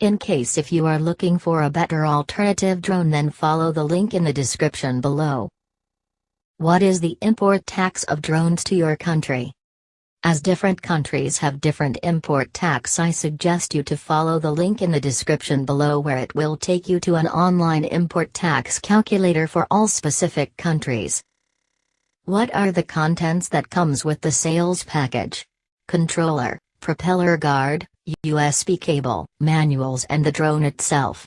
In case if you are looking for a better alternative drone, then follow the link in the description below. What is the import tax of drones to your country? As different countries have different import tax, I suggest you to follow the link in the description below, where it will take you to an online import tax calculator for all specific countries. What are the contents that comes with the sales package? Controller, propeller guard, USB cable, manuals and the drone itself.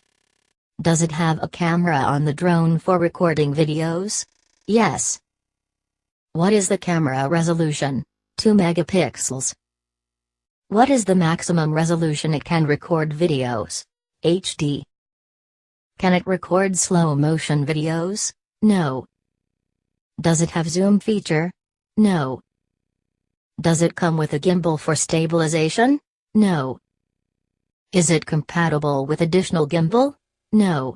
Does it have a camera on the drone for recording videos? Yes. What is the camera resolution? 2 megapixels. What is the maximum resolution it can record videos? HD. Can it record slow motion videos? No. Does it have zoom feature? No. Does it come with a gimbal for stabilization? No. Is it compatible with additional gimbal? No.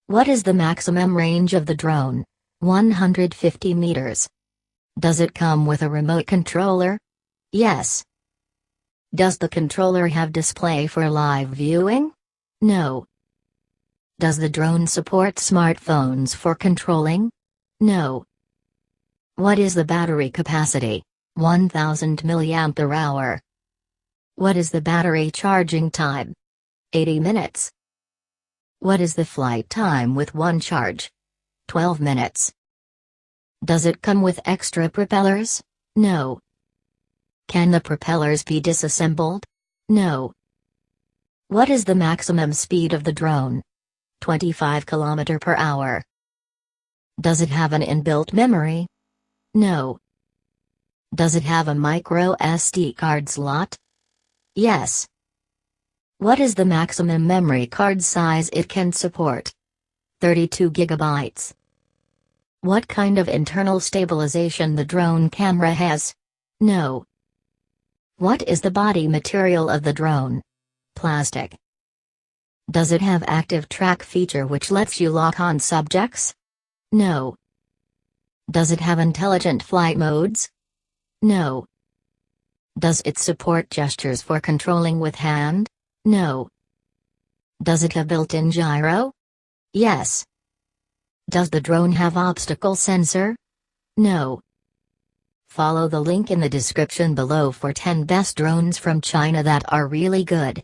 What is the maximum range of the drone? 150 meters. Does it come with a remote controller? Yes. Does the controller have display for live viewing? No. Does the drone support smartphones for controlling? No. What is the battery capacity? 1000 mAh. What is the battery charging time? 80 minutes. What is the flight time with one charge? 12 minutes. Does it come with extra propellers? No. Can the propellers be disassembled? No. What is the maximum speed of the drone? 25 km per hour. Does it have an inbuilt memory? No. Does it have a micro SD card slot? Yes. What is the maximum memory card size it can support? 32 gigabytes. What kind of internal stabilization the drone camera has? No. What is the body material of the drone? Plastic. Does it have active track feature which lets you lock on subjects? No. Does it have intelligent flight modes? No. Does it support gestures for controlling with hand? No. Does it have built-in gyro? Yes. Does the drone have obstacle sensor? No. Follow the link in the description below for 10 best drones from China that are really good.